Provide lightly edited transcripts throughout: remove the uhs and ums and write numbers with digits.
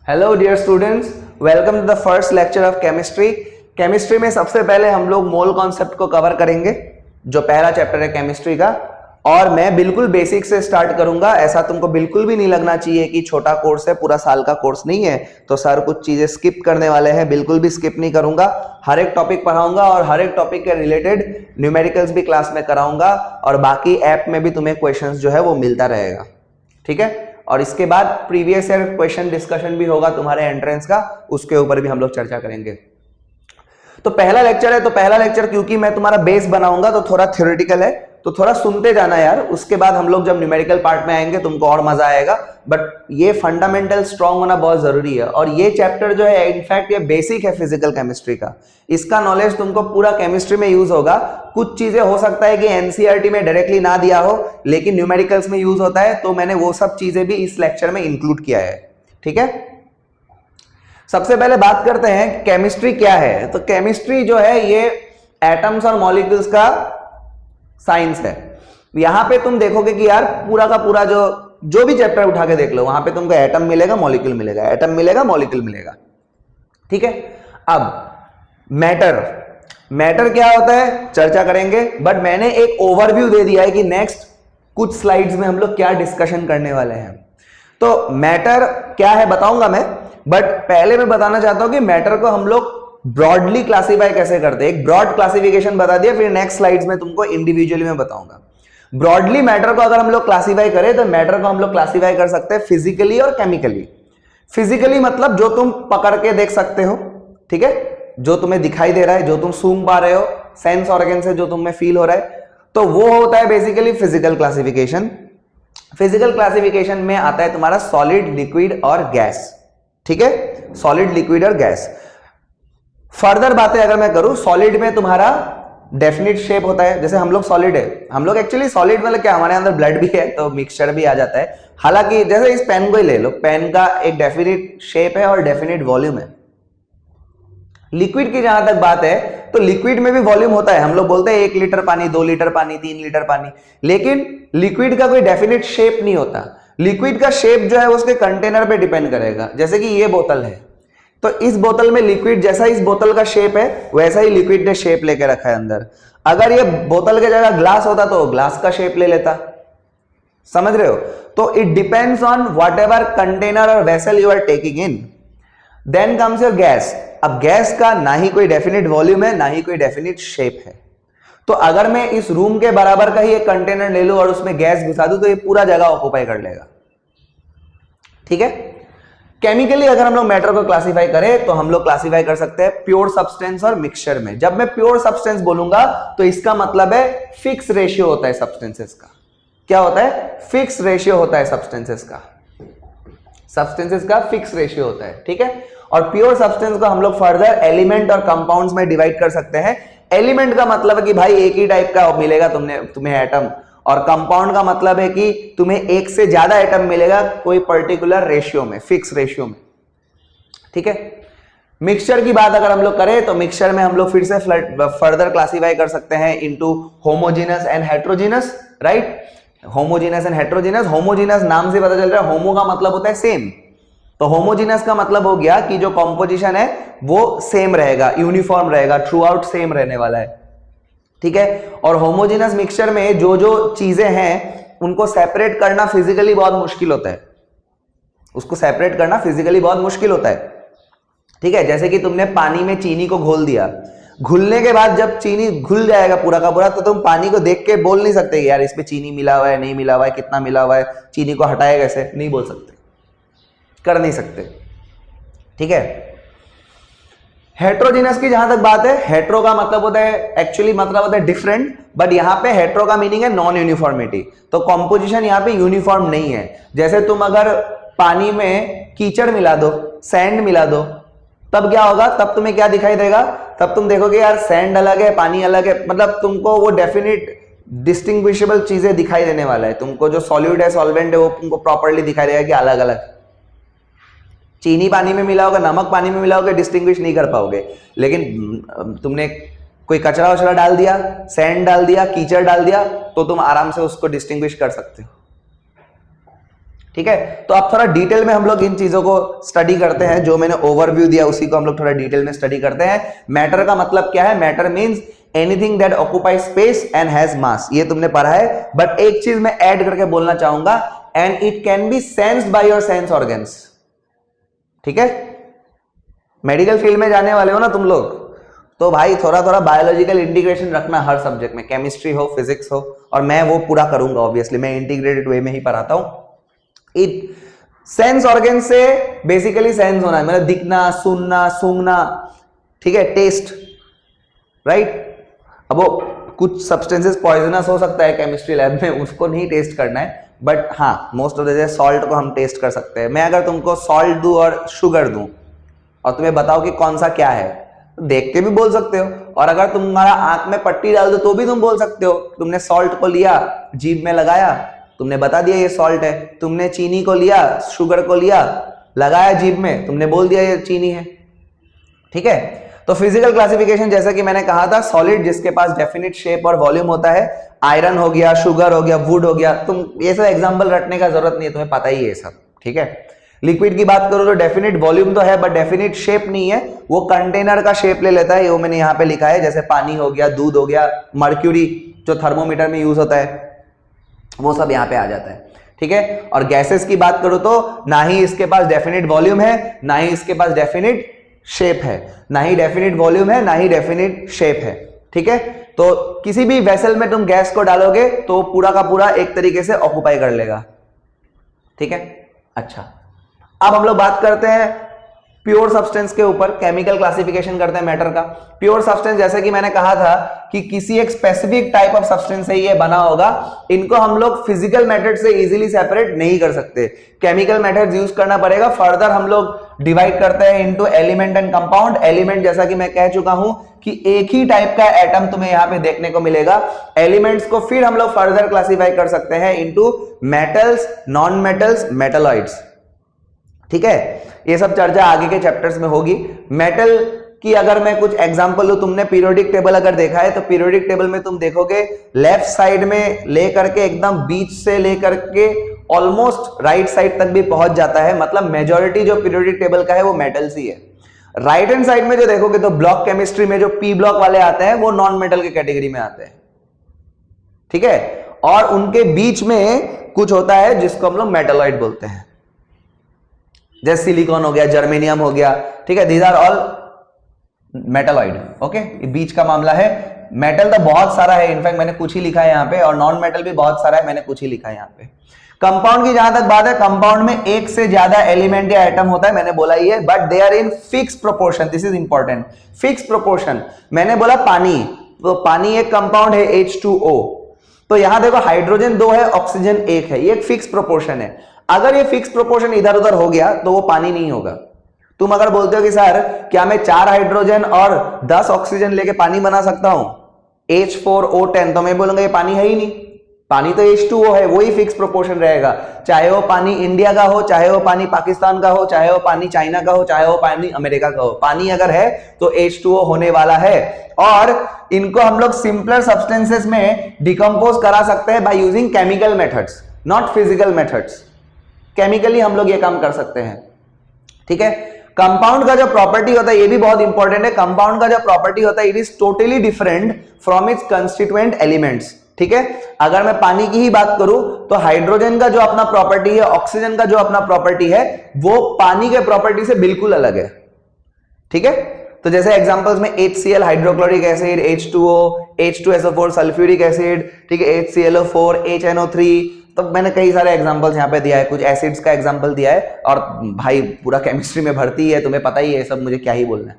Hello dear students, welcome to the first lecture of chemistry. Chemistry में सबसे पहले हम लोग मोल कॉन्सेप्ट को कवर करेंगे, जो पहला चैप्टर है केमिस्ट्री का। और मैं बिल्कुल बेसिक से स्टार्ट करूंगा। ऐसा तुमको बिल्कुल भी नहीं लगना चाहिए कि छोटा कोर्स है, पूरा साल का कोर्स नहीं है, तो सर कुछ चीजें स्किप करने वाले हैं। बिल्कुल भी स्किप नहीं करूंगा, हर एक टॉपिक पढ़ाऊंगा और हर एक टॉपिक के रिलेटेड न्यूमेरिकल्स भी क्लास में कराऊंगा और बाकी ऐप में भी तुम्हें क्वेश्चंस जो है वो मिलता रहेगा, ठीक है। और इसके बाद प्रीवियस ईयर क्वेश्चन डिस्कशन भी होगा तुम्हारे एंट्रेंस का, उसके ऊपर भी हम लोग चर्चा करेंगे। तो पहला लेक्चर है, तो पहला लेक्चर क्योंकि मैं तुम्हारा बेस बनाऊंगा तो थोड़ा थ्योरेटिकल है, तो थोड़ा सुनते जाना यार। उसके बाद हम लोग जब न्यूमेरिकल पार्ट में आएंगे तुमको और मजा आएगा, बट ये फंडामेंटल स्ट्रांग होना बहुत जरूरी है। और ये चैप्टर जो है इनफैक्ट ये बेसिक है फिजिकल केमिस्ट्री का। इसका नॉलेज तुमको पूरा केमिस्ट्री में यूज होगा। कुछ चीजें हो सकता है कि एनसीईआरटी में डायरेक्टली ना दिया हो, लेकिन न्यूमेरिकल्स में यूज होता है, तो मैंने वो सब चीजें भी इस लेक्चर में इंक्लूड किया है, ठीक है। सबसे पहले बात करते हैं केमिस्ट्री क्या है। तो केमिस्ट्री जो है ये एटम्स और मॉलिक्यूल्स का साइंस है। यहां पे तुम देखोगे कि यार पूरा का पूरा जो भी चैप्टर उठा के देख लो, वहां पे तुमको एटम मिलेगा, मॉलिक्यूल मिलेगा, एटम मिलेगा, मॉलिक्यूल मिलेगा, ठीक है। अब मैटर क्या होता है चर्चा करेंगे, बट मैंने एक ओवरव्यू दे दिया है कि नेक्स्ट कुछ स्लाइड्स में हम लोग क्या डिस्कशन करने वाले हैं। तो मैटर क्या है बताऊंगा मैं, बट पहले मैं बताना चाहता हूं कि मैटर को हम लोग ब्रॉडली क्लासीफाई कैसे करते हैं। एक ब्रॉड क्लासिफिकेशन बता दिया, फिर नेक्स्ट स्लाइड्स में तुमको इंडिविजुअली में बताऊंगा। ब्रॉडली मैटर को अगर हम लोग क्लासीफाई करें तो मैटर को हम लोग क्लासीफाई कर सकते हैं फिजिकली और केमिकली। फिजिकली मतलब जो तुम पकड़ के देख सकते हो, ठीक है, जो तुम्हें दिखाई दे रहा है, जो तुम सूंघ पा रहे हो, सेंस ऑर्गन से जो तुम्हें फील हो रहा है, तो वो होता है basically physical classification. Physical classification में आता है तुम्हारा सॉलिड, लिक्विड और गैस, ठीक है, सॉलिड, लिक्विड और गैस। फर्दर बातें अगर मैं करूं, सॉलिड में तुम्हारा डेफिनिट शेप होता है। जैसे हम लोग सॉलिड है, हम लोग एक्चुअली सॉलिड मतलब क्या, हमारे अंदर ब्लड भी है तो मिक्सचर भी आ जाता है। हालांकि जैसे इस पेन को ही ले लो, पेन का एक डेफिनिट शेप है और डेफिनिट वॉल्यूम है। लिक्विड की जहां तक बात है तो लिक्विड में भी वॉल्यूम होता है। हम लोग बोलते हैं 1 लीटर पानी, 2 लीटर पानी, 3 लीटर पानी, लेकिन लिक्विड का कोई डेफिनिट शेप नहीं होता। लिक्विड का शेप जो है उसके कंटेनर पे डिपेंड करेगा। जैसे कि ये बोतल है, तो इस बोतल में लिक्विड जैसा इस बोतल का शेप है वैसा ही लिक्विड ने शेप लेके रखा है अंदर। अगर ये बोतल के जगह ग्लास होता तो ग्लास का शेप ले लेता, समझ रहे हो। तो it depends on whatever container और vessel you are taking in. Then comes your gas. अब गैस का ना ही कोई डेफिनिट वॉल्यूम है, ना ही कोई डेफिनिट शेप है। तो अगर मैं इस रूम के बराबर का ही एक कंटेनर ले लूं और उसमें गैस घुसा दूं तो ये पूरा जगह ऑक्युपाई कर लेगा, ठीक है। केमिकली अगर हम लोग मैटर को क्लासिफाई करें तो हम लोग क्लासिफाई कर सकते हैं प्योर सब्सटेंस और मिक्सचर में। जब मैं प्योर सब्सटेंस बोलूंगा तो इसका मतलब है फिक्स रेशियो होता है सब्सटेंसेस का। क्या होता है? फिक्स रेशियो होता है सब्सटेंसेस का। सब्सटेंसेस का फिक्स रेशियो होता है, ठीक है। और प्योर सब्सटेंस को हम लोग फर्दर एलिमेंट और कंपाउंड्स में डिवाइड कर सकते हैं। एलिमेंट का मतलब है कि भाई एक ही टाइप का मिलेगा तुम्हें एटम, और कंपाउंड का मतलब है कि तुम्हें एक से ज्यादा एटम मिलेगा कोई पर्टिकुलर रेशियो में, फिक्स रेशियो में, ठीक है। मिक्सचर की बात अगर हम लोग करें तो मिक्सचर में हम लोग फिर से फर्दर क्लासिफाई कर सकते हैं into homogeneous and heterogeneous, right. Homogeneous and heterogeneous. Homogeneous नाम से पता चल रहा है, होमो का मतलब होता है सेम, तो होमोजेनस का मतलब हो गया कि जो कॉम्पोजिशन है वो सेम रहेगा, यूनिफॉर्म रहेगा, थ्रू आउट सेम रहने वाला है, ठीक है। और होमोजेनस मिक्सचर में जो जो चीजें हैं उनको सेपरेट करना फिजिकली बहुत मुश्किल होता है। उसको सेपरेट करना फिजिकली बहुत मुश्किल होता है, ठीक है। जैसे कि तुमने पानी में चीनी को घोल दिया, घुलने के बाद जब चीनी घुल जाएगा पूरा का पूरा, तो तुम पानी को देख के बोल नहीं सकते यार इसमें चीनी मिला हुआ है, नहीं मिला हुआ है, कितना मिला हुआ है, चीनी को हटाए कैसे, नहीं बोल सकते, कर नहीं सकते, ठीक है। हेट्रोजीनस की जहां तक बात है, हेट्रो का मतलब होता है, एक्चुअली मतलब होता है डिफरेंट, बट यहां पे हेट्रो का मीनिंग है नॉन यूनिफॉर्मिटी। तो कॉम्पोजिशन यहां पे यूनिफॉर्म नहीं है। जैसे तुम अगर पानी में कीचड़ मिला दो, सैंड मिला दो, तब क्या होगा, तब तुम्हें क्या दिखाई देगा, तब तुम देखोगे यार सैंड अलग है, पानी अलग है, मतलब तुमको वो डेफिनेट डिस्टिंग्विशेबल चीजें दिखाई देने वाला है। तुमको जो सॉल्यूट है, सॉल्वेंट है, वो तुमको प्रॉपर्ली दिखाई देगा कि अलग अलग। चीनी पानी में मिला होगा, नमक पानी में मिला होगा, डिस्टिंग्विश नहीं कर पाओगे। लेकिन तुमने कोई कचरा वचरा डाल दिया, सैंड डाल दिया, कीचड़ डाल दिया, तो तुम आराम से उसको डिस्टिंग्विश कर सकते हो, ठीक है, तो अब थोड़ा डिटेल में हम लोग इन चीजों को स्टडी करते हैं, जो मैंने ओवरव्यू दिया उसी को हम लोग थोड़ा डिटेल में स्टडी करते हैं। मैटर का मतलब क्या है? Matter means anything that occupy space and has मास, ये तुमने पढ़ा है। बट एक चीज मैं ऐड करके बोलना चाहूंगा, and it can be sensed by your sense organs. ठीक है, मेडिकल फील्ड में जाने वाले हो ना तुम लोग, तो भाई थोड़ा थोड़ा बायोलॉजिकल इंटीग्रेशन रखना हर सब्जेक्ट में, केमिस्ट्री हो, फिजिक्स हो, और मैं वो पूरा करूंगा ऑब्वियसली, मैं इंटीग्रेटेड वे में ही पढ़ाता हूं। इट सेंस ऑर्गन से बेसिकली सेंस होना है, मतलब दिखना, सुनना, सूंघना, ठीक है, टेस्ट, राइट। अब वो कुछ सब्सटेंसेस पॉइजनस हो सकता है केमिस्ट्री लैब में, उसको नहीं टेस्ट करना है, बट हाँ मोस्ट ऑफ द सॉल्ट को हम टेस्ट कर सकते हैं। मैं अगर तुमको सॉल्ट दूं और शुगर दूं और तुम्हें बताओ कि कौन सा क्या है, तो देख के भी बोल सकते हो, और अगर तुम्हारा आंख में पट्टी डाल दो तो भी तुम बोल सकते हो। तुमने सॉल्ट को लिया, जीभ में लगाया, तुमने बता दिया ये सॉल्ट है। तुमने चीनी को लिया, शुगर को लिया, लगाया जीभ में, तुमने बोल दिया ये चीनी है। ठीक है, तो फिजिकल क्लासिफिकेशन जैसा कि मैंने कहा था, सॉलिड जिसके पास डेफिनेट शेप और वॉल्यूम होता है, आयरन हो गया, शुगर हो गया, वुड हो गया, तुम ये सब एग्जांपल रटने का जरूरत नहीं है, तुम्हें पता ही है सब। ठीक है, लिक्विड की बात करो तो डेफिनेट वॉल्यूम तो है बट डेफिनेट शेप नहीं है, वो कंटेनर का शेप ले लेता है, वो मैंने यहाँ पे लिखा है, जैसे पानी हो गया, दूध हो गया, मर्क्यूरी जो थर्मोमीटर में यूज होता है, वो सब यहाँ पे आ जाता है। ठीक है, और गैसेस की बात करो तो ना ही इसके पास डेफिनेट वॉल्यूम है, ना ही इसके पास डेफिनेट शेप है, ना ही डेफिनेट वॉल्यूम है, ना ही डेफिनेट शेप है। ठीक है, तो किसी भी वेसल में तुम गैस को डालोगे तो पूरा का पूरा एक तरीके से ऑक्युपाई कर लेगा। ठीक है, अच्छा, अब हम लोग बात करते हैं प्योर सब्सटेंस के ऊपर, केमिकल क्लासिफिकेशन करते हैं मैटर का। प्योर सब्सटेंस जैसे कि मैंने कहा था कि किसी एक स्पेसिफिक टाइप ऑफ सब्सटेंस से ये बना होगा, इनको हम लोग फिजिकल मेथड से इजीली सेपरेट नहीं कर सकते, केमिकल मेथड यूज करना पड़ेगा। फर्दर हम लोग डिवाइड करते हैं into element and compound. Element जैसा कि मैं कह चुका हूं कि एक ही टाइप का एटम तुम्हें यहां पे देखने को मिलेगा। एलिमेंट्स को फिर हम लोग फर्दर क्लासिफाई कर सकते हैं into metals, non metals, metalloids. ठीक है, ये सब चर्चा आगे के चैप्टर्स में होगी। मेटल की अगर मैं कुछ एग्जांपल लूं, तुमने पीरियोडिक टेबल अगर देखा है तो पीरियोडिक टेबल में तुम देखोगे लेफ्ट साइड में लेकर के एकदम बीच से लेकर के ऑलमोस्ट राइट साइड तक भी पहुंच जाता है, मतलब मेजॉरिटी जो पीरियोडिक टेबल का है वो मेटल्स ही है। राइट हैंड साइड में जो देखोगे तो ब्लॉक केमिस्ट्री में जो पी ब्लॉक वाले आते हैं वो नॉन मेटल के कैटेगरी में आते हैं। ठीक है, और उनके बीच में कुछ होता है जिसको हम लोग मेटलॉइड बोलते हैं, जैसे सिलिकॉन हो गया, जर्मेनियम हो गया। ठीक है, these are all metalloid. Okay, ये बीच का मामला है। मेटल तो बहुत सारा है, इनफैक्ट मैंने कुछ ही लिखा है यहाँ पे, और नॉन मेटल भी बहुत सारा है, मैंने कुछ ही लिखा है यहाँ पे। कंपाउंड की जहां तक बात है, कंपाउंड में एक से ज्यादा एलिमेंट या एटम होता है, मैंने बोला ही है, but they are in fix proportion. This is important, fix proportion. मैंने बोला पानी, तो पानी एक कंपाउंड है H2O, तो यहां देखो हाइड्रोजन 2 है, ऑक्सीजन 1 है, ये एक फिक्स प्रोपोर्शन है। अगर ये फिक्स प्रोपोर्शन इधर उधर हो गया तो वो पानी नहीं होगा। तुम अगर बोलते हो कि सर क्या मैं 4 हाइड्रोजन और 10 ऑक्सीजन लेके पानी बना सकता हूं, H4O10, तो मैं बोलूंगा ये पानी है ही नहीं, पानी तो H2O है, वही फिक्स प्रोपोर्शन रहेगा। चाहे वो पानी इंडिया का हो, चाहे वो पानी पाकिस्तान का हो, चाहे वो पानी चाइना का हो, चाहे वो पानी अमेरिका का हो, पानी अगर है तो H2O होने वाला है। और इनको हम लोग सिंपलर सब्सटेंसेस में डिकम्पोज करा सकते हैं by using chemical methods, not physical methods. Chemically हम लोग ये काम कर सकते हैं। ठीक है, कंपाउंड का जो प्रॉपर्टी होता है ये भी बहुत इंपॉर्टेंट है। कंपाउंड का जो प्रॉपर्टी होता है it is totally different from its constituent elements. ठीक है, अगर मैं पानी की ही बात करूं तो हाइड्रोजन का जो अपना प्रॉपर्टी है, ऑक्सीजन का जो अपना प्रॉपर्टी है, वो पानी के प्रॉपर्टी से बिल्कुल अलग है। ठीक है, तो जैसे एग्जांपल्स में HCl hydrochloric acid, H2O, H2SO4 sulphuric acid, ठीक है, HClO4, HNO3, तो मैंने कई सारे एग्जांपल्स यहाँ पे दिया है, कुछ एसिड्स का एग्जांपल दिया है, और भाई पूरा केमिस्ट्री में भर्ती है, तुम्हें पता ही है सब, मुझे क्या ही बोलना है।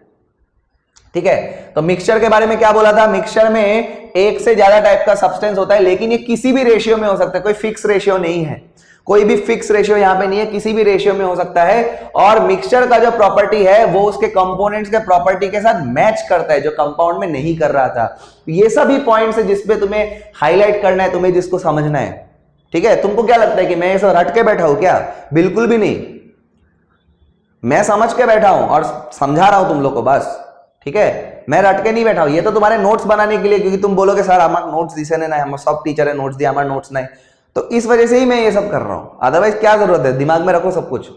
ठीक है, तो मिक्सचर के बारे में क्या बोला था, मिक्सचर में एक से ज्यादा टाइप का सब्सटेंस होता है, लेकिन ये किसी भी रेशियो में हो सकता है, कोई फिक्स रेशियो नहीं है, कोई भी फिक्स रेशियो यहाँ पे नहीं है, किसी भी रेशियो में हो सकता है। और मिक्सचर का जो प्रॉपर्टी है वो उसके कंपोनेंट्स के प्रॉपर्टी के साथ मैच करता है, जो कंपाउंड में नहीं कर रहा था। ये सभी पॉइंट्स है जिसपे तुम्हें हाईलाइट करना है, तुम्हें जिसको समझना है। ठीक है, तुमको क्या लगता है कि मैं ये सब रट के बैठा हूं क्या? बिल्कुल भी नहीं, मैं समझ के बैठा हूं और समझा रहा हूं तुम लोग को बस। ठीक है, मैं रट के नहीं बैठा हूं, ये तो तुम्हारे नोट्स बनाने के लिए, क्योंकि तुम बोलोगे सर हमारे नोट्स दिसे नहीं, हमारे सब टीचर है नोट्स दिया, हमारे नोट्स नहीं, तो इस वजह से ही मैं ये सब कर रहा हूं, अदरवाइज क्या जरूरत है, दिमाग में रखो सब कुछ,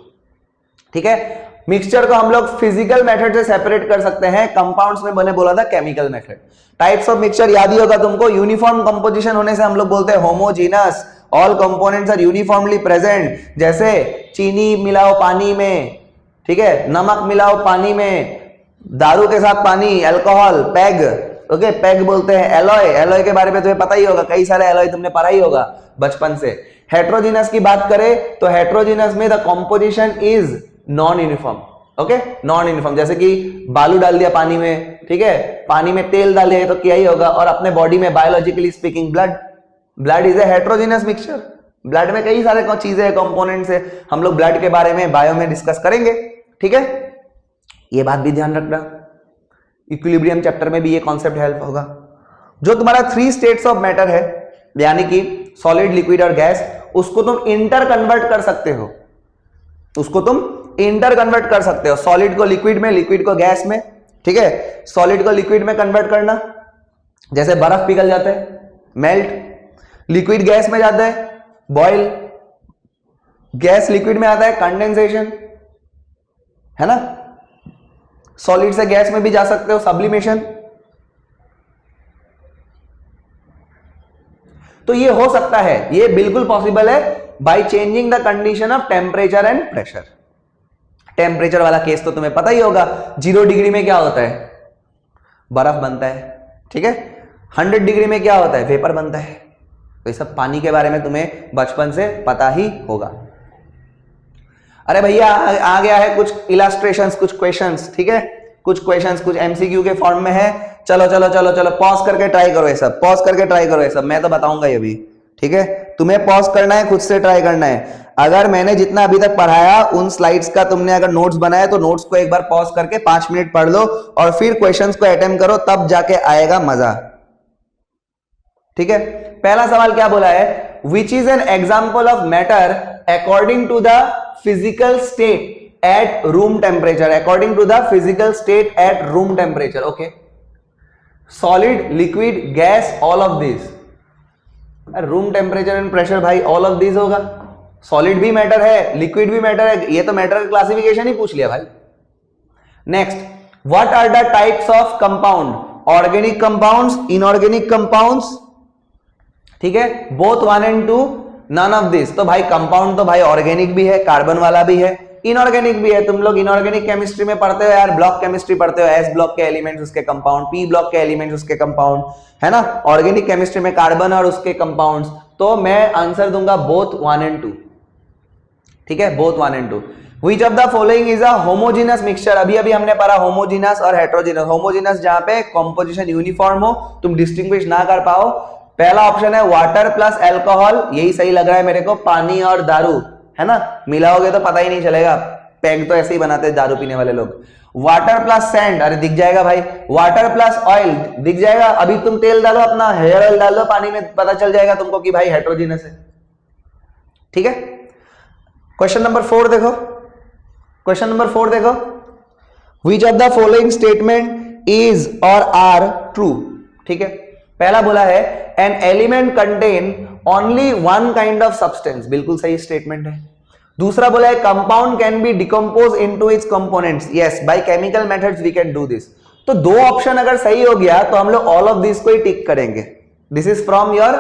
ठीक है। मिक्सचर को हम लोग फिजिकल मेथड से सेपरेट कर सकते हैं, कंपाउंड्स में मैंने बोला था chemical method. Types of mixture याद ही होगा तुमको, यूनिफॉर्म कंपोजिशन होने से हम लोग बोलते हैं homogeneous, all components are uniformly present, जैसे चीनी मिलाओ पानी में, ठीक है, नमक मिलाओ पानी में, दारू के साथ पानी, अल्कोहल, पैग, ओके, पैग बोलते हैं, एलॉय, एलॉय के बारे में तुम्हें पता ही होगा, कई सारे एलॉय तुमने पढ़ा ही होगा बचपन से। हेट्रोजीनस की बात करें तो हेट्रोजीनस में the composition is non uniform, okay, non uniform, जैसे कि बालू डाल दिया पानी में, ठीक है, पानी में तेल डाल दिया तो क्या ही होगा, और अपने बॉडी में biologically speaking blood, blood is a heterogeneous mixture. Blood में कई सारे चीजें हैं, कंपोनेंट्स है, हम लोग ब्लड के बारे में बायो में डिस्कस करेंगे, ठीक है, ये बात भी ध्यान रखना। इक्विलिब्रियम चैप्टर में भी ये कॉन्सेप्ट हेल्प होगा। जो तुम्हारा 3 स्टेट्स ऑफ मैटर है, यानी कि सॉलिड, लिक्विड और गैस, उसको तुम इंटर कन्वर्ट कर सकते हो, उसको तुम इंटर कन्वर्ट कर सकते हो, सॉलिड को लिक्विड में, लिक्विड को गैस में, ठीक है, सॉलिड को लिक्विड में कन्वर्ट करना, जैसे बर्फ पिघल जाता है, मेल्ट, लिक्विड गैस में जाता है, बॉयल, गैस लिक्विड में आता है, कंडेंसेशन, है ना, सॉलिड से गैस में भी जा सकते हो, सब्लिमेशन। तो ये हो सकता है, ये बिल्कुल पॉसिबल है by changing the condition of temperature and pressure. Temperature वाला केस तो तुम्हें पता ही होगा, 0 डिग्री में क्या होता है, बर्फ बनता है, ठीक है, 100 डिग्री में क्या होता है, वेपर बनता है। तो ये सब पानी के बारे में तुम्हें बचपन से पता ही होगा। अरे भैया आ गया है कुछ इलास्ट्रेशंस, कुछ क्वेश्चंस, ठीक है, कुछ क्वेश्चंस, कुछ एमसीक्यू के फॉर्म में है। चलो चलो चलो चलो, पॉज करके ट्राई करो ये सब, पॉज करके ट्राई करो ये सब, मैं तो बताऊंगा ये भी, ठीक है, तुम्हें पॉज करना है, खुद से ट्राई करना है। अगर मैंने जितना अभी तक पढ़ाया उन स्लाइड्स का तुमने अगर नोट्स बनाया तो नोट्स को एक बार पॉज करके 5 मिनट पढ़ लो और फिर क्वेश्चंस को अटेम्प्ट करो, तब जाके आएगा मजा, ठीक है। पहला सवाल क्या बोला है, which is an example of matter according to the physical state at room temperature, according to the physical state at room temperature, okay, solid, liquid, gas, all of these, room temperature and pressure भाई all of these होगा, solid भी matter है, liquid भी matter है, ये तो matter classification ही पूछ लिया भाई। Next, what are the types of compound, organic compounds, inorganic compounds, ठीक है, both 1 and 2, none of this। तो भाई कंपाउंड तो भाई ऑर्गेनिक भी है, कार्बन वाला भी है, इनऑर्गेनिक भी है। तुम लोग इनऑर्गेनिक केमिस्ट्री में पढ़ते हो यार, ब्लॉक केमिस्ट्री पढ़ते हो, एस ब्लॉक के एलिमेंट्स उसके कंपाउंड, पी ब्लॉक के एलिमेंट्स उसके कंपाउंड, है ना। ऑर्गेनिक केमिस्ट्री में कार्बन और उसके कंपाउंड्स, तो मैं आंसर दूंगा बोथ 1 and 2, ठीक है, both 1 and 2। Which of the following is a homogeneous mixture? अभी अभी हमने पढ़ा होमोजीनस और हेट्रोजीनस। होमोजीनस जहां पे कंपोजिशन यूनिफॉर्म हो, तुम डिस्टिंग्विश ना कर पाओ। पहला ऑप्शन है वाटर प्लस अल्कोहल, यही सही लग रहा है मेरे को, पानी और दारू, है ना, मिलाओगे तो पता ही नहीं चलेगा, पैग तो ऐसे ही बनाते हैं दारू पीने वाले लोग। वाटर प्लस सैंड, अरे दिख जाएगा भाई, वाटर प्लस ऑयल दिख जाएगा, अभी तुम तेल डालो, अपना हेयर ऑयल डाल दो पानी में, पता चल जाएगा तुमको कि भाई हेट्रोजीनस है, ठीक है। क्वेश्चन नंबर 4 देखो, क्वेश्चन नंबर 4 देखो, which of the following statement is or are true, ठीक है। पहला बोला है an element contain only one kind of substance, बिल्कुल सही स्टेटमेंट है। दूसरा बोला है compound can be decompose into its components, yes by chemical methods we can do this. तो 2 ऑप्शन अगर सही हो गया तो हम लोग ऑल ऑफ दिस को ही टिक करेंगे। This is from your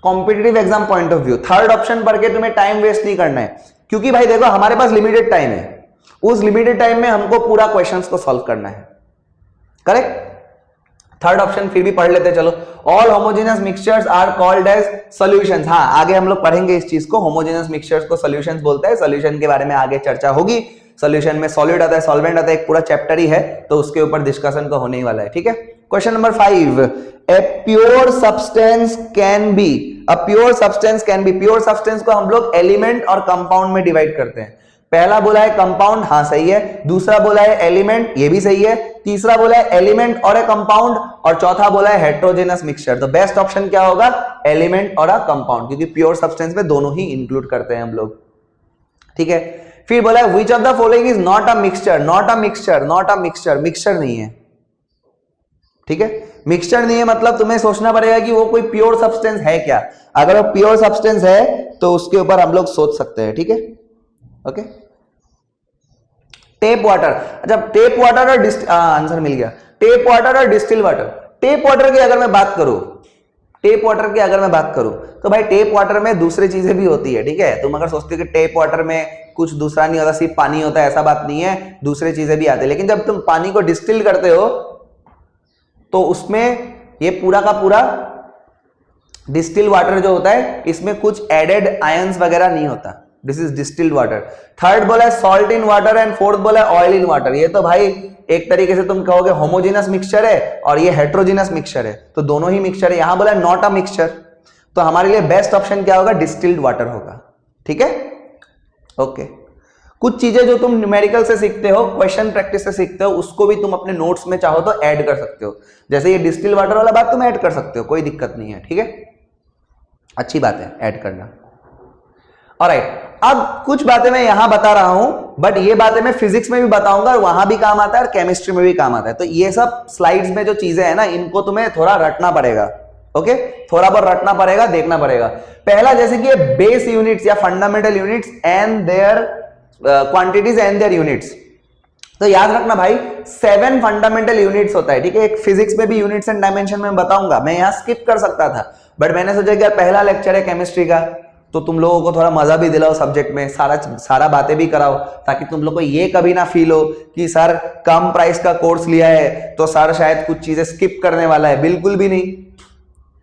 competitive exam point of view. Third option पढ़ के तुम्हें टाइम वेस्ट नहीं करना है, क्योंकि भाई देखो हमारे पास लिमिटेड टाइम है, उस लिमिटेड टाइम में हमको पूरा क्वेश्चंस को सॉल्व करना है, करेक्ट। थर्ड ऑप्शन फिर भी पढ़ लेते चलो, all homogeneous mixtures are called as solutions. हाँ, आगे हम लोग पढ़ेंगे इस चीज को, होमोजेनस मिक्सचर्स को सॉल्यूशंस बोलते हैं, सॉल्यूशन के बारे में आगे चर्चा होगी। सॉल्यूशन में सॉलिड आता है, सॉल्वेंट आता है, एक पूरा चैप्टर ही है, तो उसके ऊपर डिस्कशन तो होने ही वाला है, ठीक है। Question number 5, a pure substance can be, a pure substance can be, pure substance को हम लोग एलिमेंट और कंपाउंड में डिवाइड करते हैं। पहला बोला है कंपाउंड, हाँ सही है, दूसरा बोला है एलिमेंट, ये भी सही है, तीसरा बोला है एलिमेंट और ए कंपाउंड, और चौथा बोला है हेट्रोजेनस मिक्सचर। तो बेस्ट ऑप्शन क्या होगा, एलिमेंट और अ कंपाउंड, क्योंकि प्योर सब्सटेंस में दोनों ही इंक्लूड करते हैं हम लोग, ठीक है। फिर बोला है which of the following is not a mixture, not a mixture, not a mixture, mixture नहीं है, ठीक है, मिक्सचर नहीं है मतलब तुम्हें सोचना पड़ेगा कि वो कोई प्योर सब्सटेंस है क्या। अगर वो प्योर सब्सटेंस है तो उसके ऊपर हम लोग सोच सकते हैं, ठीक है। ओके, टेप वाटर, अच्छा टेप वाटर और आंसर मिल गया, टेप वाटर और डिस्टिल वाटर। टेप वाटर की अगर मैं बात करूं, टेप वाटर की अगर मैं बात करूं तो भाई टेप वाटर में दूसरी चीजें भी होती है, ठीक है। तुम अगर सोचते हो कि टेप वाटर में कुछ दूसरा नहीं होता, सिर्फ पानी होता है, ऐसा बात नहीं है, दूसरी चीजें भी आती है। लेकिन जब तुम पानी को डिस्टिल करते हो तो उसमें ये पूरा का पूरा डिस्टिल वाटर जो होता है इसमें कुछ एडेड आयंस वगैरह नहीं होता, this is distilled water. Third बोला है salt in water and fourth बोला है ऑयल इन वाटर। ये तो भाई एक तरीके से तुम कहोगे होमोजेनस मिक्सचर है और ये हेट्रोजेनस मिक्सचर है, तो दोनों ही मिक्सचर है। यहां बोला नॉट अ मिक्सचर, तो हमारे लिए बेस्ट ऑप्शन क्या होगा, डिस्टिल्ड वाटर होगा, ठीक है। ओके, कुछ चीजें जो तुम न्यूमेरिकल से सीखते हो, क्वेश्चन प्रैक्टिस से सीखते हो, उसको भी तुम अपने नोट्स में चाहो तो ऐड कर सकते हो। जैसे ये डिस्टिल्ड वाटर वाला बात तुम ऐड कर सकते हो, कोई दिक्कत नहीं है, ठीक है, अच्छी बात है ऐड करना। ऑलराइट, अब कुछ बातें मैं यहां बता रहा हूं, बट ये बातें मैं फिजिक्स में भी बताऊंगा और वहां भी काम आता है और केमिस्ट्री में भी काम आता है। तो ये सब स्लाइड्स में जो चीजें हैं ना, इनको तुम्हें थोड़ा रटना पड़ेगा, ओके, थोड़ा बहुत रटना पड़ेगा, देखना पड़ेगा। पहला जैसे कि ये बेस यूनिट्स या fundamental units and their quantities and their units, तो याद रखना भाई 7 फंडामेंटल यूनिट्स होता है, ठीक है। एक फिजिक्स में भी यूनिट्स एंड डायमेंशन में बताऊंगा, मैं यहां स्किप कर सकता था बट मैंने सोचा कि यार पहला लेक्चर है केमिस्ट्री का, तो तुम लोगों को थोड़ा मजा भी दिलाओ सब्जेक्ट में, सारा बातें भी कराओ, ताकि तुम लोग को ये कभी ना फील हो कि सर कम प्राइस का कोर्स लिया है तो सर शायद कुछ चीजें स्किप करने वाला है। बिल्कुल भी नहीं,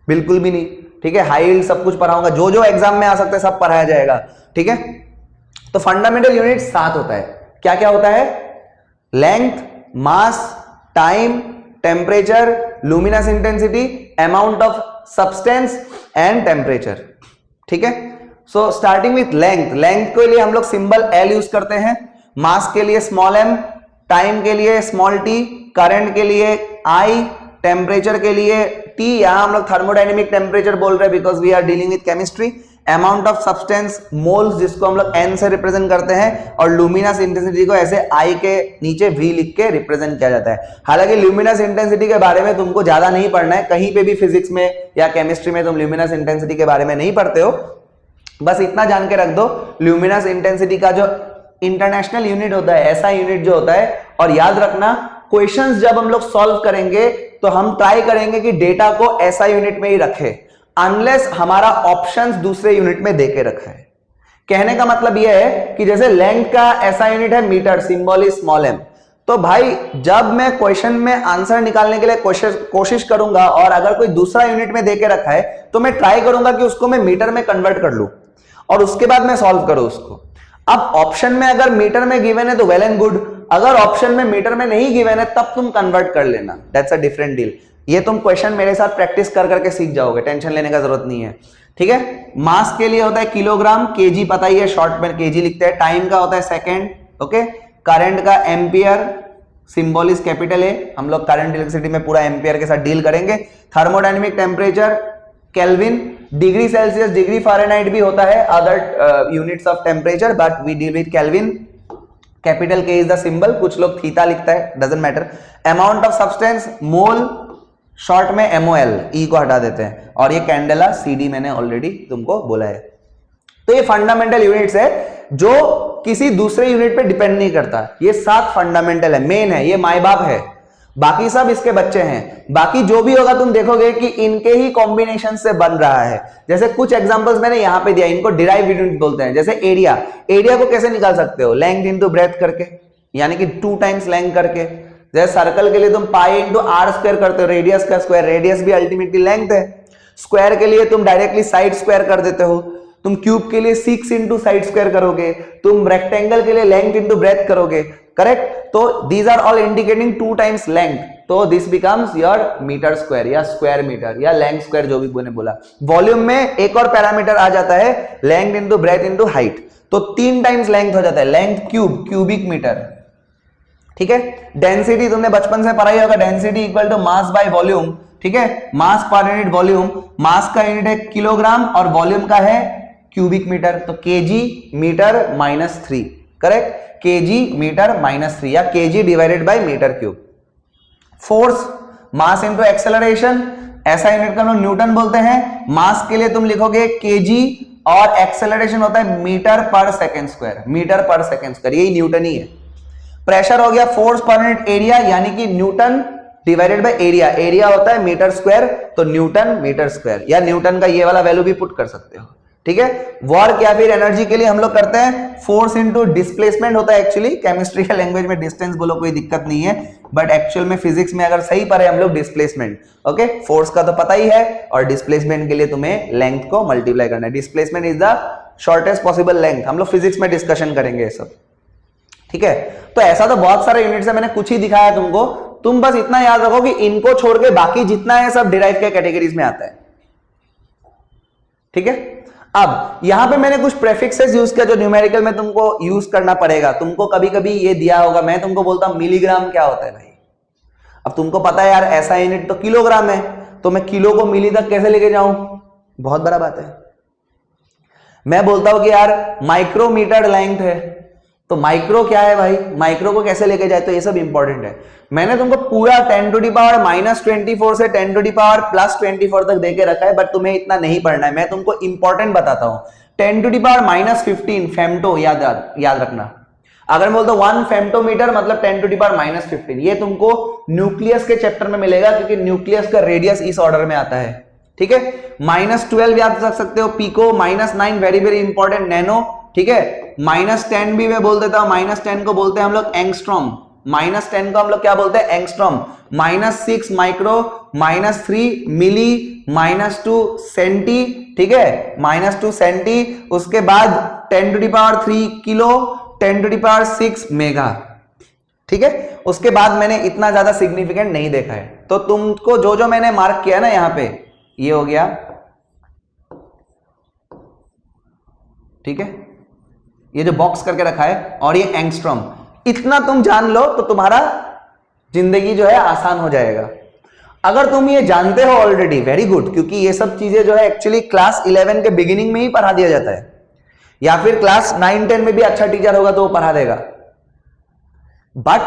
बिल्कुल भी नहीं, ठीक है। हाई यील्ड सब कुछ पढ़ाऊंगा, जो जो एग्जाम में आ सकता है सब पढ़ाया जाएगा, ठीक है। तो फंडामेंटल यूनिट 7 होता है, क्या क्या होता है, length, mass, time, temperature, luminous intensity, amount of substance and temperature, ठीक है। So starting with length, length के लिए हम लोग सिंबल एल यूज करते हैं, मास के लिए स्मॉल एम, टाइम के लिए स्मॉल टी, करंट के लिए आई, टेम्परेचर के लिए टी, यहां हम लोग थर्मोडायनेमिक टेम्परेचर बोल रहे हैं because we are dealing with chemistry, amount of substance moles जिसको हम लोग एन से रिप्रेजेंट करते हैं, और लुमिनस इंटेंसिटी को ऐसे आई के नीचे वी लिख के रिप्रेजेंट किया जाता है। हालांकि लुमिनस इंटेंसिटी के बारे में तुमको ज्यादा नहीं पढ़ना है, कहीं पे भी फिजिक्स में या केमिस्ट्री में तुम लुमिनस इंटेंसिटी के बारे में नहीं पढ़ते हो, बस इतना जान के रख दो लुमिनस इंटेंसिटी का जो इंटरनेशनल यूनिट होता है, ऐसा यूनिट जो होता है। और याद रखना क्वेश्चंस जब हम लोग सॉल्व करेंगे तो हम ट्राई करेंगे कि डेटा को ऐसा यूनिट में ही रखे, अनलेस हमारा ऑप्शंस दूसरे यूनिट में देके रखा है। कहने का मतलब यह है कि जैसे लेंथ का ऐसा यूनिट है metre, symbol is small M, तो भाई जब मैं क्वेश्चन में आंसर निकालने के लिए कोशिश करूंगा और अगर कोई दूसरा यूनिट में देके रखा है तो मैं ट्राई करूंगा कि उसको मैं मीटर में कन्वर्ट कर लूं और उसके बाद मैं सॉल्व करूं उसको। अब ऑप्शन में अगर मीटर में गिवन है तो वेल एंड गुड, अगर ऑप्शन में मीटर में नहीं गिवन है तब तुम कन्वर्ट कर लेना, दैट्स अ डिफरेंट डील। ये तुम क्वेश्चन मेरे साथ प्रैक्टिस कर करके सीख जाओगे, टेंशन लेने का जरूरत नहीं है, ठीक है। मास के लिए होता है किलोग्राम, केजी पता ही है, शॉर्ट में केजी लिखते हैं। टाइम का होता है सेकेंड, ओके। करंट का ampere, symbol is capital A, हम लोग करंट इलेक्ट्रिसिटी में पूरा एम्पियर के साथ डील करेंगे। Thermodynamic temperature kelvin, degree Celsius, degree Fahrenheit भी होता है, other units of temperature, but we deal with kelvin. Capital K is the symbol, कुछ लोग थीटा लिखता है, doesn't matter. Amount of substance mole, short में एमओएल, ई को हटा देते हैं। और ये कैंडेला, सीडी मैंने ऑलरेडी तुमको बोला है। तो ये फंडामेंटल यूनिट्स है जो किसी दूसरे यूनिट पे डिपेंड नहीं करता। ये 7 फंडामेंटल है, मेन है, ये माई बाप है, बाकी सब इसके बच्चे हैं। बाकी जो भी होगा तुम देखोगे कि इनके ही कॉम्बिनेशन से बन रहा है। जैसे कुछ एग्जांपल्स मैंने यहां पे दिया, इनको डिराइव यूनिट बोलते हैं। जैसे एरिया, एरिया को कैसे निकाल सकते हो, लेंथ इनटू ब्रेथ करके, यानी कि 2 टाइम्स लेंथ करके। जैसे सर्कल के लिए तुम पाई इंटू आर स्क्वायर करते हो, रेडियस का स्क्वायर, रेडियस भी अल्टीमेटली लेंथ है। स्क्वायर के लिए तुम डायरेक्टली साइड स्क्वायर कर देते हो। तुम क्यूब के लिए 6 इंटू साइड स्क्वायर करोगे, तुम रेक्टेंगल के लिए लेंथ इंटू ब्रेथ करोगे, करेक्ट। तो these are all indicating 2 times length, तो this becomes your metre square या स्क्वायर मीटर या लेंथ स्क्वायर, जो भी मैंने बोला। वॉल्यूम में एक और पैरामीटर आ जाता है, length into breath into height, तो 3 टाइम्स लेंथ हो जाता है, लेंथ क्यूब, क्यूबिक मीटर, ठीक है। डेंसिटी तुमने बचपन से पढ़ाई होगा, density equal to mass by volume, ठीक है। मास पर यूनिट वॉल्यूम, मास का यूनिट है किलोग्राम और वॉल्यूम का है क्यूबिक मीटर, तो KG metre -3, correct. KG metre -3 या KG divided by metre cube. Force, mass into acceleration, ऐसा यूनिट का हम लोग न्यूटन बोलते हैं। मास के लिए तुम लिखोगे केजी और एक्सेलरेशन होता है मीटर पर सेकेंड स्क्वायर, मीटर पर सेकेंड स्क्वायर, यही न्यूटन ही है। प्रेशर हो गया फोर्स पर यूनिट एरिया, यानी कि Newton divided by area, area होता है मीटर स्क्वायर, तो न्यूटन मीटर स्क्वायर, या न्यूटन का ये वाला वैल्यू भी पुट कर सकते हो, ठीक है। वर्क या फिर एनर्जी के लिए हम लोग करते हैं फोर्स इनटू डिस्प्लेसमेंट होता है। एक्चुअली केमिस्ट्री के लैंग्वेज में डिस्टेंस बोलो कोई दिक्कत नहीं है, बट एक्चुअल में फिजिक्स में अगर सही पढ़े हम लोग डिस्प्लेसमेंट, ओके। फोर्स का तो पता ही है, और डिस्प्लेसमेंट के लिए तुम्हें लेंथ को मल्टीप्लाई करना है। Displacement is the shortest possible length, हम लोग फिजिक्स में डिस्कशन करेंगे ये सब, ठीक है। तो ऐसा तो बहुत सारे यूनिट्स है, मैंने कुछ ही दिखाया तुमको, तुम बस इतना याद रखो कि इनको छोड़ के बाकी जितना है सब डिराइव के कैटेगरीज में आता है, ठीक है। अब यहां पे मैंने कुछ प्रेफिक्सेस यूज किया जो न्यूमेरिकल में तुमको यूज करना पड़ेगा। तुमको कभी कभी ये दिया होगा, मैं तुमको बोलता हूं मिलीग्राम क्या होता है भाई, अब तुमको पता है यार ऐसा यूनिट तो किलोग्राम है, तो मैं किलो को मिली तक कैसे लेके जाऊं, बहुत बड़ा बात है। मैं बोलता हूं कि यार माइक्रोमीटर लेंथ है, तो माइक्रो क्या है भाई, माइक्रो को कैसे लेके जाए, तो ये सब इंपॉर्टेंट है। मैंने तुमको पूरा 10⁻⁻24 से 10⁻+24 तक देके रखा है, बट तुम्हें इतना नहीं पढ़ना है, मैं तुमको इंपॉर्टेंट बताता हूं। 10⁻−15 फेम्टो याद रखना। अगर मैं बोलता हूं 1 फेम्टोमीटर मतलब 10⁻−15, ये तुमको न्यूक्लियस के चैप्टर में मिलेगा, क्योंकि न्यूक्लियस का रेडियस इस ऑर्डर में आता है, ठीक है। -12 याद रख सकते हो, pico, -9 very very important, nano, ठीक है। -10 भी मैं बोल देता हूं, -10 को बोलते हैं हम लोग एंगस्ट्रॉम, -10 को हम लोग क्या बोलते हैं, एंगस्ट्रॉम। -6 माइक्रो, -3 मिली, -2 सेंटी, ठीक है, -2 सेंटी। उसके बाद 10⁻³ किलो, 10⁻6 मेगा, ठीक है। उसके बाद मैंने इतना ज्यादा सिग्निफिकेंट नहीं देखा है, तो तुमको जो जो मैंने मार्क किया ना यहां पे, ये हो गया, ठीक है, ये जो बॉक्स करके रखा है, और ये एंगस्ट्रॉम, इतना तुम जान लो तो तुम्हारा जिंदगी जो है आसान हो जाएगा। अगर तुम ये जानते हो ऑलरेडी, वेरी गुड, क्योंकि ये सब चीजें जो है एक्चुअली क्लास 11 के बिगिनिंग में ही पढ़ा दिया जाता है, या फिर क्लास 9-10 में भी अच्छा टीचर होगा तो वो पढ़ा देगा। बट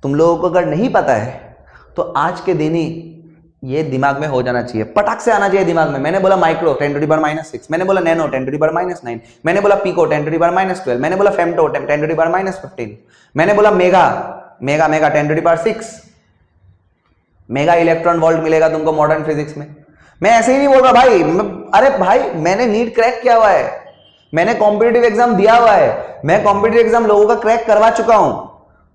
तुम लोगों को अगर नहीं पता है तो आज के दिन ही ये दिमाग में हो जाना चाहिए, पटाख से आना चाहिए दिमाग में। मैंने बोला माइक्रो 10⁻⁻6, मैंने बोला नैनो 10⁻�9, मैंने बोला पिको 10⁻12, मैंने बोला फेम्टो 10⁻15, मैंने बोला मेगा 10⁻6, मेगा इलेक्ट्रॉन वोल्ट मिलेगा तुमको मॉडर्न फिजिक्स में। मैं ऐसे ही नहीं बोल रहा भाई, अरे भाई मैंने नीट क्रैक किया हुआ है, मैंने कॉम्पिटिटिव एग्जाम दिया हुआ है, मैं कॉम्पिटिटिव एग्जाम लोगों का क्रैक करवा चुका हूं,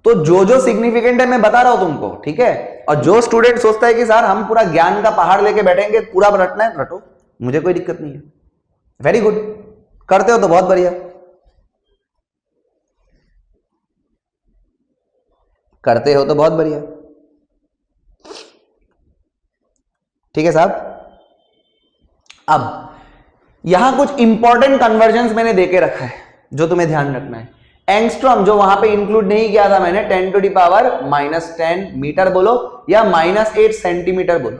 तो जो जो सिग्निफिकेंट है मैं बता रहा हूं तुमको, ठीक है। और जो स्टूडेंट सोचता है कि सर हम पूरा ज्ञान का पहाड़ लेके बैठेंगे, पूरा रटना है रटो, मुझे कोई दिक्कत नहीं है, वेरी गुड, करते हो तो बहुत बढ़िया, करते हो तो बहुत बढ़िया, ठीक है साहब। अब यहां कुछ इंपॉर्टेंट कन्वर्जन्स मैंने देके रखा है जो तुम्हें ध्यान रखना है। एंगस्ट्रॉम जो वहां पे इंक्लूड नहीं किया था मैंने, 10⁻⁻10 मीटर बोलो या -8 सेंटीमीटर बोलो,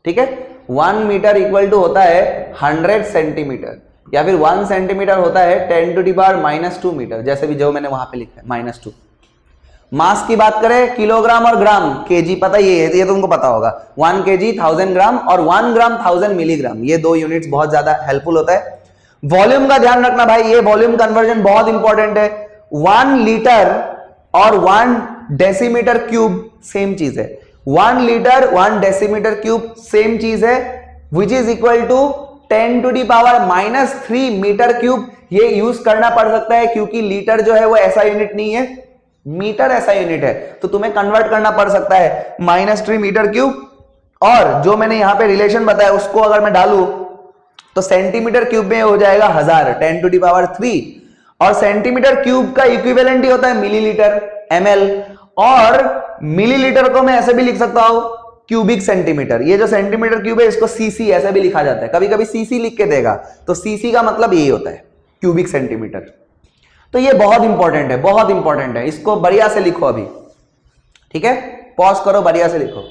ठीक है। 1 मीटर इक्वल टू होता है 100 सेंटीमीटर, या फिर 1 सेंटीमीटर होता है 10⁻⁻2 मीटर, जैसे भी जो मैंने वहां पे लिखा है -2। मास की बात करें, किलोग्राम और ग्राम, केजी पता ये तुमको पता होगा, 1 kg 1000 ग्राम और 1 ग्राम 1000 मिलीग्राम, ये दो यूनिट्स बहुत ज्यादा हेल्पफुल होता है। वॉल्यूम का ध्यान रखना भाई, ये वॉल्यूम कन्वर्जन बहुत इंपॉर्टेंट है। 1 लीटर और 1 डेसीमीटर क्यूब सेम चीज है, 1 लीटर 1 डेसीमीटर क्यूब सेम चीज है, which is equal to 10⁻³ metre cube. ये यूज करना पड़ सकता है क्योंकि लीटर जो है वो ऐसा यूनिट नहीं है, मीटर ऐसा यूनिट है, तो तुम्हें कन्वर्ट करना पड़ सकता है -3 मीटर क्यूब। और जो मैंने यहां पे रिलेशन बताया उसको अगर मैं डालूं तो सेंटीमीटर क्यूब में हो जाएगा 1000, 10⁻3, और सेंटीमीटर क्यूब का इक्विवेलेंट ही होता है मिलीलीटर, ml, और मिलीलीटर को मैं ऐसे भी लिख सकता हूं क्यूबिक सेंटीमीटर। ये जो सेंटीमीटर क्यूब है इसको सीसी ऐसे भी लिखा जाता है, कभी कभी सीसी लिख के देगा, तो सीसी का मतलब यही होता है क्यूबिक सेंटीमीटर। तो ये बहुत इंपॉर्टेंट है, बहुत इंपॉर्टेंट है, इसको बढ़िया से लिखो अभी, ठीक है, पॉज करो, बढ़िया से लिखो।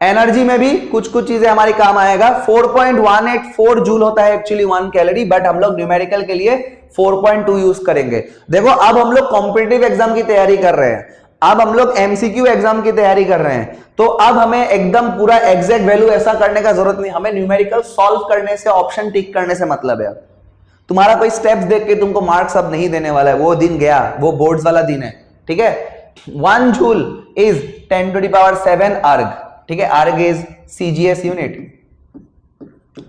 एनर्जी में भी कुछ कुछ चीजें हमारी काम आएगा। 4.184 जूल होता है एक्चुअली 1 कैलोरी, बट हम लोग न्यूमेरिकल के लिए 4.2 यूज करेंगे। देखो अब हम लोग कॉम्पिटिटिव एग्जाम की तैयारी कर रहे हैं, अब हम लोग एमसीक्यू एग्जाम की तैयारी कर रहे हैं, तो अब हमें एकदम पूरा एग्जैक्ट वैल्यू ऐसा करने का जरूरत नहीं, हमें न्यूमेरिकल सॉल्व करने से, ऑप्शन टिक करने से मतलब है। तुम्हारा कोई स्टेप्स देख के तुमको मार्क्स अब नहीं देने वाला है, वो दिन गया, वो बोर्ड्स वाला दिन है, ठीक है। 1 जूल इज 10⁷ अर्ग, ठीक है, अर्ग is CGS unit,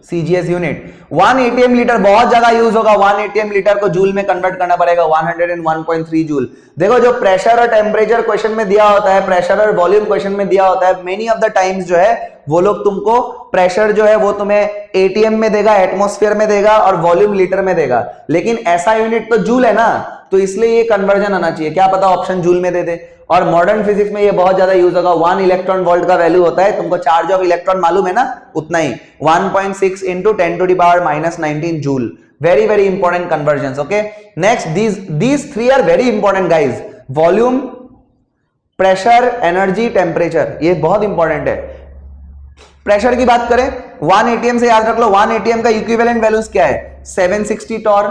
CGS unit. 1 ATM litre बहुत ज्यादा यूज होगा, 1 एटीएम लीटर को जूल में कन्वर्ट करना पड़ेगा, 101.3 जूल। देखो जो प्रेशर और टेम्परेचर क्वेश्चन में दिया होता है, प्रेशर और वॉल्यूम क्वेश्चन में दिया होता है, मेनी ऑफ द टाइम्स जो है वो लोग तुमको प्रेशर जो है वो तुम्हें एटीएम में देगा, एटमॉस्फेयर में देगा, और वॉल्यूम लीटर में देगा, लेकिन ऐसा यूनिट तो जूल है ना, तो इसलिए ये कन्वर्जन आना चाहिए। क्या पता ऑप्शन जूल में दे दे। और मॉडर्न फिजिक्स में ये बहुत ज्यादा यूज होगा। 1 इलेक्ट्रॉन वोल्ट का वैल्यू होता है, तुमको चार्ज ऑफ इलेक्ट्रॉन मालूम है ना, उतना ही 1.6 into 10⁻⁻19 joule. Very very important conversion. Okay, next these 3 are very important guys. Volume, pressure, energy, temperature, ये बहुत इंपॉर्टेंट है। प्रेशर की बात करें, 1 एटीएम से याद रख लो, 1 एटीएम का इक्विवेलेंट वैल्यूज क्या है, 760 टॉर,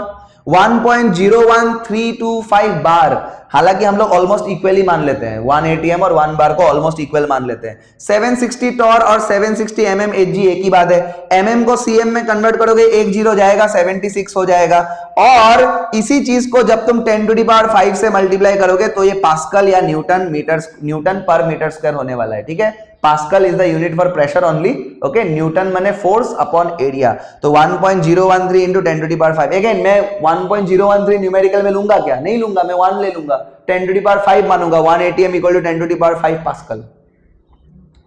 1.01325 बार। हालांकि हम लोग ऑलमोस्ट इक्वली मान लेते हैं, 1 एटीएम और 1 बार को ऑलमोस्ट इक्वल मान लेते हैं। 760 टॉर और 760 mm Hg एक ही बात है। mm को cm में कन्वर्ट करोगे, 1 0 जाएगा, 76 हो जाएगा। और इसी चीज को जब तुम 10⁵ से मल्टीप्लाई करोगे तो ये पास्कल या न्यूटन पर मीटर स्क्वायर होने वाला है, ठीक है। Pascal is the unit for pressure only, okay. Newton माने फोर्स अपॉन एरिया। तो 1.013 into 10⁵। अगेन मैं 1.013 न्यूमेरिकल में लूंगा क्या, नहीं लूंगा, मैं 1 ले लूंगा, 10⁵ मानूंगा। 1 ATM इक्वल टू 10⁵ पास्कल,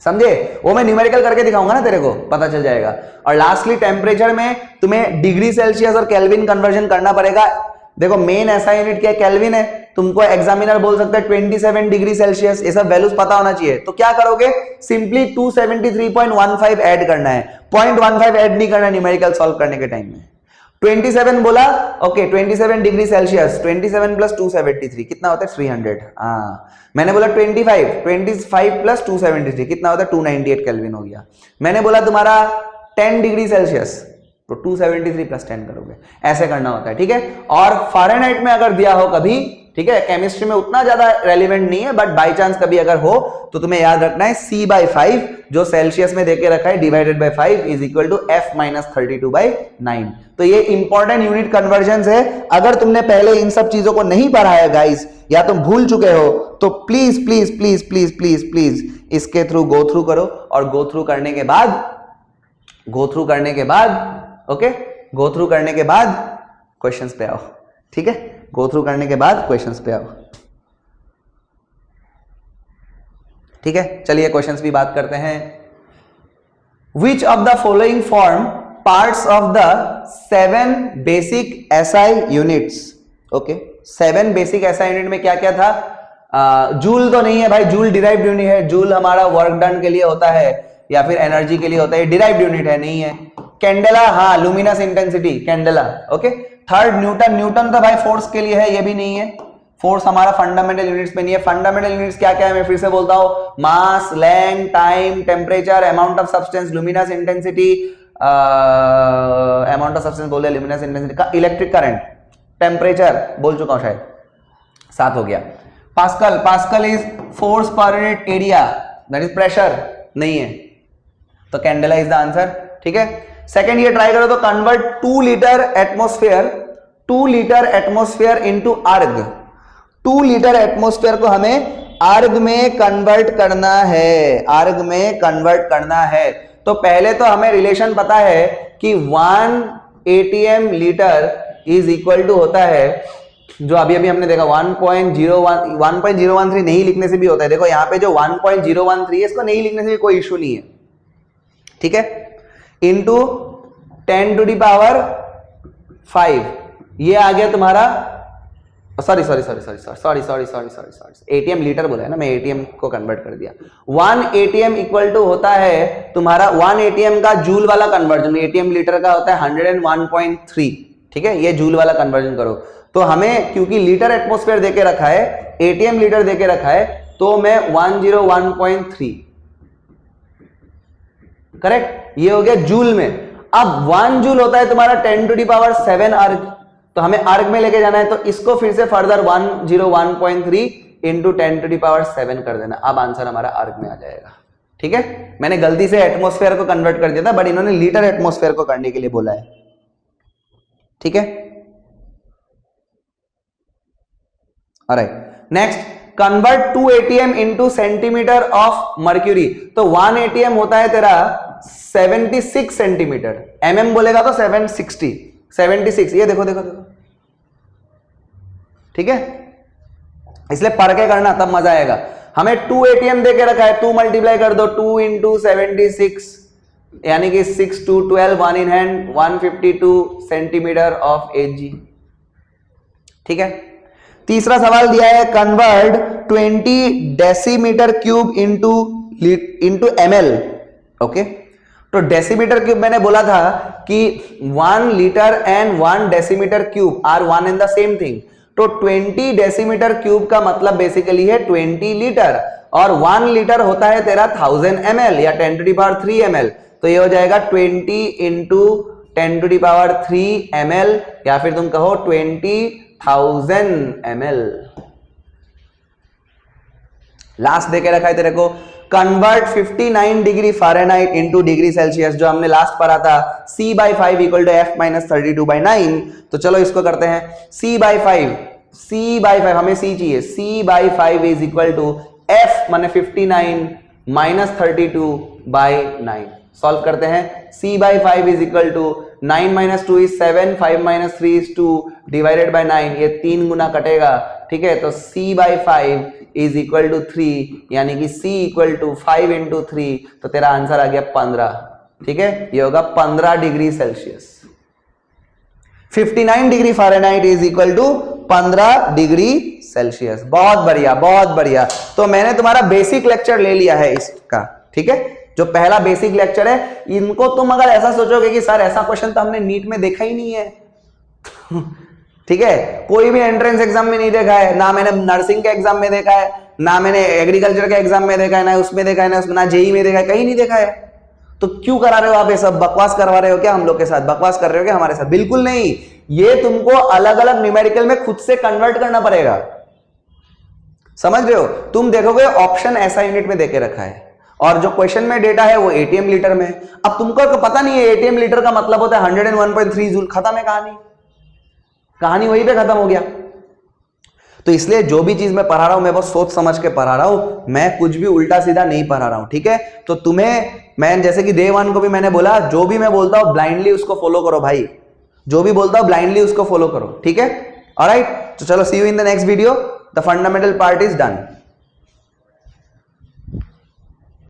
समझे। वो मैं न्यूमेरिकल करके दिखाऊंगा ना, तेरे को पता चल जाएगा। और लास्टली टेम्परेचर में तुम्हें डिग्री सेल्सियस और केल्विन कन्वर्जन करना पड़ेगा। देखो मेन ऐसा यूनिट क्या है, केल्विन है। तुमको एग्जामिनर बोल सकता है 27 डिग्री सेल्सियस, ये सब वैल्यूज पता होना चाहिए। तो क्या करोगे, सिंपली 273.15 ऐड करना है, 0.15 ऐड नहीं करना न्यूमेरिकल सॉल्व करने के टाइम में। 27 बोला, ओके, 27 डिग्री सेल्सियस, 27 प्लस 273 कितना होता है, 300। मैंने बोला 25 प्लस 273 कितना होता है, 298 केल्विन हो गया। मैंने बोला तुम्हारा 10 डिग्री सेल्सियस, तो 273 प्लस 10 करोगे, ऐसे करना होता है, ठीक है। और फ़ारेनहाइट में अगर दिया हो कभी, ठीक है, केमिस्ट्री में उतना ज्यादा रेलिवेंट नहीं है, बट बाई चांस कभी अगर हो तो तुम्हें याद रखना है C/5 जो सेल्सियस में देके रखा है divided by 5 is equal to F-32/9। तो ये इंपॉर्टेंट यूनिट कन्वर्जन है। अगर तुमने पहले इन सब चीजों को नहीं पढ़ा है गाइस, या तुम भूल चुके हो, तो please please please please please please इसके थ्रू गो थ्रू करो। और गो थ्रू करने के बाद ओके, गो थ्रू करने के बाद क्वेश्चंस पे आओ, ठीक है। गो थ्रू करने के बाद क्वेश्चंस पे आओ, ठीक है। चलिए क्वेश्चंस भी बात करते हैं। विच of the following form parts of the 7 basic SI units. Okay, 7 basic SI unit में क्या क्या था। जूल तो नहीं है भाई, जूल डिराइव्ड यूनिट है। जूल हमारा वर्क डन के लिए होता है या फिर एनर्जी के लिए होता है, डिराइव्ड यूनिट है, नहीं है। कैंडेला, हाँ, luminous intensity, candela, okay. Third Newton, Newton तो भाई फोर्स के लिए है, ये भी नहीं है। फोर्स हमारा फंडामेंटल यूनिट्स में नहीं है। फंडामेंटल यूनिट्स क्या क्या है, मैं फिर से बोलता हूं, mass, length, time, temperature, amount of substance, luminous intensity, amount of substance बोले, luminous intensity, electric current, temperature बोल चुका हूं शायद, 7 हो गया। Pascal, pascal is force per unit area, that is pressure, नहीं है, तो कैंडेला इज द आंसर, ठीक है। सेकेंड ये ट्राई करो तो कन्वर्ट 2 लीटर एटमोस्फेयर इनटू अर्ग। 2 लीटर एटमोस्फेयर को हमें अर्ग में कन्वर्ट करना है, अर्ग में कन्वर्ट करना है। तो पहले तो हमें रिलेशन पता है कि 1 ATM litre is equal to होता है, जो अभी अभी हमने देखा 1.013 नहीं लिखने से भी होता है। देखो यहाँ पे जो 1.013 है, इसको नहीं लिखने से भी कोई इश्यू नहीं है, ठीक है। इंटू 10⁵, ये आ गया तुम्हारा, सॉरी एटीएम लीटर बोला है ना, मैं एटीएम को कन्वर्ट कर दिया। 1 ATM इक्वल टू होता है तुम्हारा 1 ATM का जूल वाला कन्वर्जन, एटीएम लीटर का होता है 101.3, ठीक है। ये जूल वाला कन्वर्जन करो तो हमें, क्योंकि लीटर एटमॉस्फेयर देके रखा है, एटीएम लीटर देके रखा है, तो मैं 101.3, करेक्ट, ये हो गया जूल में। अब 1 जूल होता है तुम्हारा 10⁷ अर्ग, तो हमें अर्ग में लेके जाना है, तो इसको फिर से फर्दर 101.3 इंटू 10⁻7 कर देना। अब आंसर हमारा अर्ग में आ जाएगा। ठीक है, मैंने गलती से एटमॉस्फेयर को कन्वर्ट कर दिया था, बट इन्होंने लीटर एटमॉस्फेयर को करने के लिए बोला है। ठीक है, alright, next, convert 2 ATM into centimetre of mercury. तो 1 ATM होता है तेरा 76 सेंटीमीटर, mm बोलेगा तो 76, ये देखो देखो देखो। ठीक है, इसलिए पढ़ के करना तब मजा आएगा। हमें 2 ATM दे के रखा है, 2 मल्टीप्लाई कर दो, 2 इंटू 76 यानी कि 6 2 12, 1 in hand, 152 centimetre of Hg। ठीक है, तीसरा सवाल दिया है, convert 20 decimetre cube into ml। Okay, तो डेसीमीटर क्यूब मैंने बोला था कि 1 litre and 1 decimetre cube are one and the same thing. तो 20 डेसीमीटर क्यूब का मतलब बेसिकली है 20 लीटर, और 1 लीटर होता है तेरा 1000 ml या 10⁻3 ml। तो ये हो जाएगा 20 इंटू 10⁻3 ml, या फिर तुम कहो 20,000 ml। लास्ट देके रखा है तेरे को, convert 59 degree Fahrenheit into degree Celsius, जो हमने लास्ट पढ़ा था, C/5 equal to F minus 32/9। तो चलो इसको करते हैं, C/5 हमें C चाहिए, C/5 is equal to F माने 59 माइनस 32/9। सॉल्व करते हैं, C/5 is equal to 9 minus 2 is 7, 5 minus 3 is 2 divided by 9, ये 3 गुना कटेगा। ठीक है, तो C/5 इज इक्वल टू 3, यानी कि C इक्वल टू 5 इंटू 3, तो तेरा आंसर आ गया 15। ठीक है, ये होगा 15 degree Celsius. 59 degree Fahrenheit is equal to 15 degree Celsius. बहुत बढ़िया, बहुत बढ़िया। तो मैंने तुम्हारा बेसिक लेक्चर ले लिया है इसका। ठीक है, जो पहला बेसिक लेक्चर है, इनको तुम अगर ऐसा सोचोगे कि सर ऐसा क्वेश्चन तो हमने नीट में देखा ही नहीं है ठीक है, कोई भी एंट्रेंस एग्जाम में नहीं देखा है, ना मैंने नर्सिंग के एग्जाम में देखा है, ना मैंने एग्रीकल्चर के एग्जाम में देखा है, ना उसमें देखा है, ना जेई में देखा है, कहीं नहीं देखा है। तो क्यों करा रहे हो आप ये सब? बकवास करवा रहे हो क्या हम लोग के साथ? बकवास कर रहे हो क्या हमारे साथ? बिल्कुल नहीं, ये तुमको अलग अलग न्यूमेरिकल में खुद से कन्वर्ट करना पड़ेगा। समझ रहे हो? तुम देखोगे ऑप्शन ऐसा यूनिट में देके रखा है, और जो क्वेश्चन में डेटा है वो एटीएम लीटर में। अब तुमको तो पता नहीं है एटीएम लीटर का मतलब होता है 101.3 जूल। खत्म है कहानी, कहानी वहीं पे खत्म हो गया। तो इसलिए जो भी चीज मैं पढ़ा रहा हूं मैं बहुत सोच समझ के पढ़ा रहा हूं, मैं कुछ भी उल्टा सीधा नहीं पढ़ा रहा हूं। ठीक है, तो तुम्हें मैं जैसे कि डे 1 को भी मैंने बोला, जो भी मैं बोलता हूं ब्लाइंडली उसको फॉलो करो भाई, जो भी बोलता हूं ब्लाइंडली उसको फॉलो करो। ठीक है, ऑलराइट, तो चलो see you in the next video. The fundamental part is done.